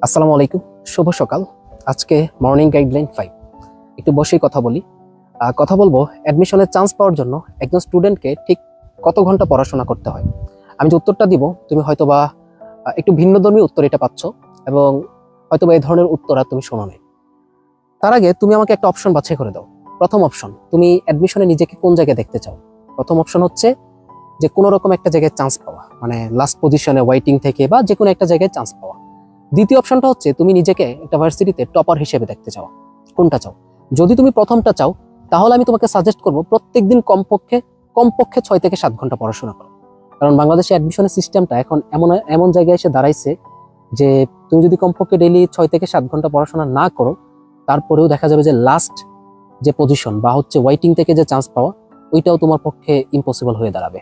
আসসালামু আলাইকুম, শুভ সকাল। আজকে মর্নিং গাইডলাইন 5 একটু বসেই কথা বলি। কথা বলবো অ্যাডমিশনের চান্স পাওয়ার জন্য একজন স্টুডেন্টকে ঠিক কত ঘন্টা পড়াশোনা করতে হয়। আমি যে উত্তরটা দিব তুমি হয়তোবা একটু ভিন্নধর্মী উত্তর এটা পাচ্ছ এবং হয়তোবা এই ধরনের উত্তর আর তুমি শোনো নাই। তার আগে তুমি আমাকে একটা অপশন বাছাই করে দাও। প্রথম অপশন, তুমি অ্যাডমিশনে নিজেকে কোন জায়গায় দেখতে চাও? প্রথম অপশন হচ্ছে যে কোনো রকম একটা জায়গায় চান্স পাওয়া, মানে লাস্ট পজিশনে ওয়েটিং থেকে বা যে কোনো একটা জায়গায় চান্স পাওয়া। দ্বিতীয় অপশনটা হচ্ছে তুমি নিজেকে একটা ভার্সিটিতে টপার হিসেবে দেখতে চাও। কোনটা চাও? যদি তুমি প্রথমটা চাও তাহলে আমি তোমাকে সাজেস্ট করব প্রত্যেকদিন কমপক্ষে কমপক্ষে 6 থেকে 7 ঘন্টা পড়াশোনা করো। কারণ বাংলাদেশে অ্যাডমিশনের সিস্টেমটা এখন এমন এমন জায়গায় এসে দাঁড়াইছে যে তুমি যদি কমপক্ষে ডেইলি 6 থেকে 7 ঘন্টা পড়াশোনা না করো, তারপরেও দেখা যাবে যে লাস্ট যে পজিশন বা হচ্ছে ওয়েটিং থেকে যে চান্স পাওয়া, ওইটাও তোমার পক্ষে ইম্পসিবল হয়ে দাঁড়াবে।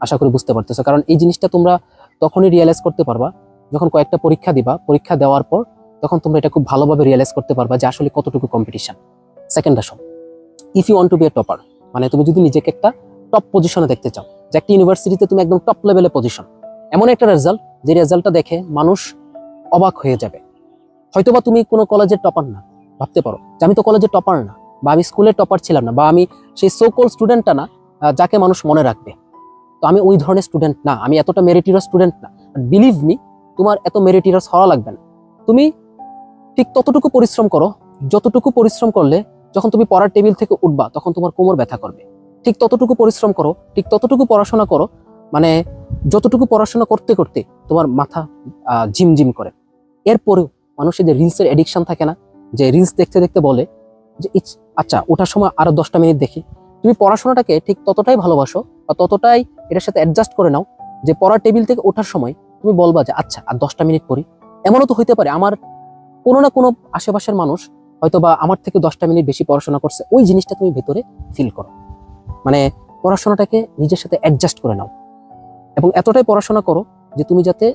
আশা করি বুঝতে পারতেছো। কারণ এই জিনিসটা তোমরা তখনই রিয়েলাইজ করতে পারবা যখন কয়েকটা পরীক্ষা দিবা। পরীক্ষা দেওয়ার পর তখন তোমরা এটা খুব ভালোভাবে রিয়েলাইজ করতে পারবা যে আসলে কতটুকু কম্পিটিশন। সেকেন্ড আসো, if you want to be a topper, মানে তুমি যদি নিজেকে একটা টপ পজিশনে দেখতে চাও, যে একটা ইউনিভার্সিটিতে তুমি একদম টপ লেভেলে পজিশন, এমন একটা রেজাল্ট যে রেজাল্টটা দেখে মানুষ অবাক হয়ে যাবে। হয়তোবা তুমি কোনো কলেজের টপার না, ভাবতে পারো যে আমি তো কলেজের টপার না, বা আমি স্কুলের টপার ছিলাম না, বা আমি সেই সোকল স্টুডেন্টটা না যাকে মানুষ মনে রাখবে। তো আমি ওই ধরনের স্টুডেন্ট না, আমি এতটা মেরিটিয়াস স্টুডেন্ট না। বিলিভ মি, তোমার এত মেরিটিয়াস হওয়া লাগবে না। তুমি ঠিক ততটুকু পরিশ্রম করো যতটুকু পরিশ্রম করলে যখন তুমি পড়ার টেবিল থেকে উঠবা তখন তোমার কোমর ব্যথা করবে। ঠিক ততটুকু পরিশ্রম করো, ঠিক ততটুকু পড়াশোনা করো, মানে যতটুকু পড়াশোনা করতে করতে তোমার মাথা ঝিমঝিম করে। এরপরেও মানুষের যে রিলসের এডিকশন থাকে না, যে রিলস দেখতে দেখতে বলে যে আচ্ছা ওঠার সময় আরো 10টা মিনিট দেখি। তুমি পড়াশোনাটাকে ঠিক ততটাই ভালোবাসো বা ততটাই এটার সাথে অ্যাডজাস্ট করে নাও যে পড়ার টেবিল থেকে ওঠার সময় তুমি বলবা যে আচ্ছা আর 10টা মিনিট পড়ি। এমনও তো হইতে পারে আমার কোনো না কোনো আশেপাশের মানুষ হয়তো বা আমার থেকে 10টা মিনিট বেশি পড়াশোনা করছে, ওই জিনিসটা তুমি ভেতরে ফিল করো। মানে পড়াশোনাটাকে নিজের সাথে অ্যাডজাস্ট করে নাও এবং এতটাই পড়াশোনা করো যে তুমি যাতে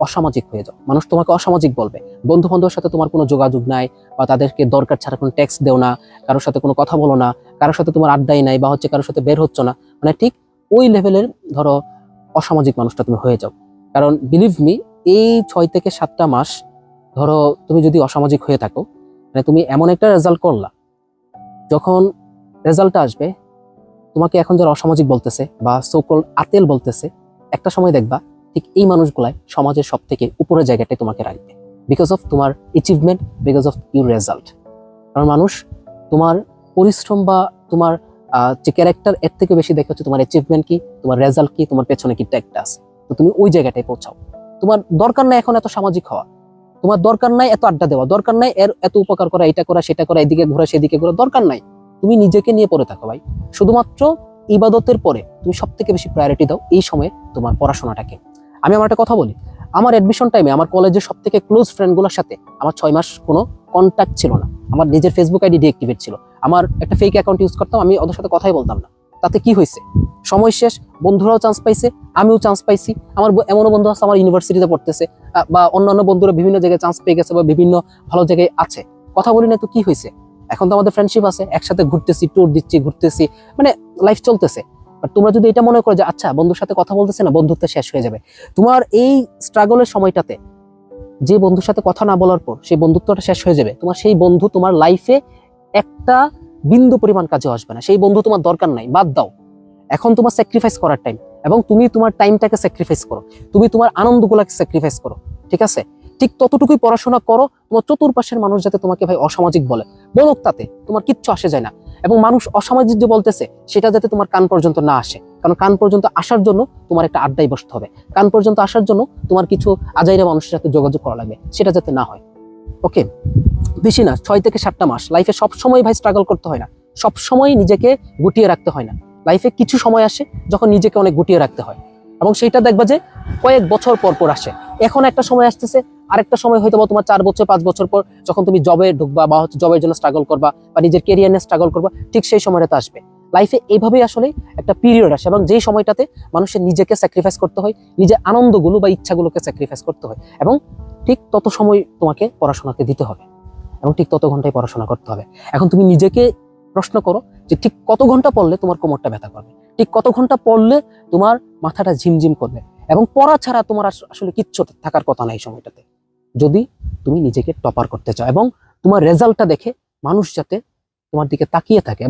অসামাজিক হয়ে যাও। মানুষ তোমাকে অসামাজিক বলবে। বন্ধু বান্ধবের সাথে তোমার কোনো যোগাযোগ নাই, বা তাদেরকে দরকার ছাড়া কোনো টেক্সট দেও না, কারোর সাথে কোনো কথা বলো না, কারোর সাথে তোমার আড্ডাই নাই, বা হচ্ছে কারোর সাথে বের হচ্ছ না, মানে ঠিক ওই লেভেলের ধরো অসামাজিক মানুষটা তুমি হয়ে যাও। কারণ বিলিভ মি, এই 6 থেকে 7টা মাস ধরো তুমি যদি অসামাজিক হয়ে থাকো, মানে তুমি এমন একটা রেজাল্ট করলা, যখন রেজাল্টটা আসবে তোমাকে এখন যারা অসামাজিক বলতেছে বা সোকল আতেল বলতেছে, একটা সময় দেখবা ঠিক এই মানুষগুলাই সমাজের সব থেকে উপরের জায়গাটায় তোমাকে রাখবে, বিকজ অফ তোমার achievement, because of your result. কারণ মানুষ তোমার পরিশ্রম বা তোমার যে ক্যারেক্টার, এর থেকে বেশি দেখে হচ্ছে তোমার অ্যাচিভমেন্ট কি, তোমার রেজাল্ট কি, তোমার পেছনে কি ট্যাগটা আছে। তো তুমি ওই জায়গাটায় পৌঁছাও। তোমার দরকার নাই এখন এত সামাজিক হওয়া, তোমার দরকার নাই এত আড্ডা দেওয়া, দরকার নাই এর এত উপকার করা, এটা করা সেটা করা, এদিকে ঘোরা সেদিকে ঘোরা, দরকার নাই। তুমি নিজেকে নিয়ে পড়ে থাকো ভাই। শুধুমাত্র ইবাদতের পরে তুমি সব থেকে বেশি প্রায়োরিটি দাও এই সময়ে তোমার পড়াশোনাটাকে। আমি আমার একটা কথা বলি, আমার অ্যাডমিশন টাইমে আমার কলেজের সব থেকে ক্লোজ ফ্রেন্ডগুলোর সাথে আমার 6 মাস কোনো কন্ট্যাক্ট ছিল না। আমার নিজের ফেসবুক আইডি ডিঅ্যাক্টিভেট ছিল, আমার একটা ফেক অ্যাকাউন্ট ইউজ করতাম, আমি ওদের সাথে কথাই বলতাম না। তাতে কি হয়েছে? সময় শেষ, বন্ধুরাও চান্স পাইছে, আমিও চান্স পাইছি। আমার এমনও বন্ধু আছে আমার ইউনিভার্সিটিতে পড়তেছে, বা অন্যান্য বন্ধুরা বিভিন্ন জায়গায় চান্স পেয়ে গেছে বা বিভিন্ন ভালো জায়গায় আছে। কথা বলি না তো কি হয়েছে? এখন তো আমাদের ফ্রেন্ডশিপ আছে, একসাথে ঘুরতেছি, ট্যুর দিচ্ছি, ঘুরতেছি, মানে লাইফ চলতেছে। বাট তোমরা যদি এটা মনে করো যে আচ্ছা বন্ধুর সাথে কথা বলতেছে না, বন্ধুত্ব শেষ হয়ে যাবে, তোমার এই স্ট্রাগলের সময়টাতে যে বন্ধুর সাথে কথা না বলার পর সেই বন্ধুত্বটা শেষ হয়ে যাবে, তোমার সেই বন্ধু তোমার লাইফে একটা বিন্দু পরিমাণ কাজে আসবে না। সেই বন্ধু তোমার দরকার নাই, বাদ দাও। এখন তোমার স্যাক্রিফাইস করার টাইম, এবং তুমি তোমার টাইমটাকে স্যাক্রিফাইস করো, তুমি তোমার আনন্দগুলোকে স্যাক্রিফাইস করো। ঠিক আছে? ঠিক ততটুকুই পড়াশোনা করো। তোমার চতুর্পাশের মানুষ যাতে তোমাকে ভাই অসামাজিক বলে, বলুক, তাতে তোমার কিচ্ছু আসে যায় না। এবং মানুষ অসামাজিক যে বলতেছে সেটা যাতে তোমার কান পর্যন্ত না আসে। কারণ কান পর্যন্ত আসার জন্য তোমার একটা আড্ডায় বসতে হবে, কান পর্যন্ত আসার জন্য তোমার কিছু আজাইরা মানুষের সাথে যোগাযোগ করা লাগবে, সেটা যাতে না হয়। ওকে? বেশি না, 6 থেকে 7টা মাস লাইফে সবসময় ভাই স্ট্রাগল করতে হয় না, সবসময় নিজেকে গুটিয়ে রাখতে হয় না। লাইফে কিছু সময় আসে যখন নিজেকে অনেক গুটিয়ে রাখতে হয়, এবং সেইটা দেখবা যে কয়েক বছর পর পর আসে। এখন একটা সময় আসতেছে, আরেকটা সময় হয়তো তোমার 4 বছর 5 বছর পর যখন তুমি জবে ঢুকবা বা হচ্ছে জবের জন্য স্ট্রাগল করবা বা নিজের কেরিয়ার নিয়ে স্ট্রাগল করবা, ঠিক সেই সময়টাতে আসবে। লাইফে এইভাবেই আসলে একটা পিরিয়ড আসে, এবং যেই সময়টাতে মানুষের নিজেকে স্যাক্রিফাইস করতে হয়, নিজের আনন্দগুলো বা ইচ্ছাগুলোকে স্যাক্রিফাইস করতে হয়, এবং ঠিক তত সময় তোমাকে পড়াশোনাকে দিতে হবে, এবং ঠিক তত ঘন্টায় পড়াশোনা করতে হবে। এখন তুমি নিজেকে প্রশ্ন করো যে ঠিক কত ঘন্টা পড়লে তোমার কোমরটা ব্যথা করবে, ঠিক কত ঘন্টা পড়লে তোমার মাথাটা ঝিমঝিম করবে, এবং পড়া ছাড়া তোমার আসলে কিচ্ছু থাকার কথা নাই এই সময়টাতে। যদি তুমি নিজেকে টপার করতে চাও এবং তোমার রেজাল্টটা দেখে মানুষ যাতে তোমার দিকে তাকিয়ে থাকে।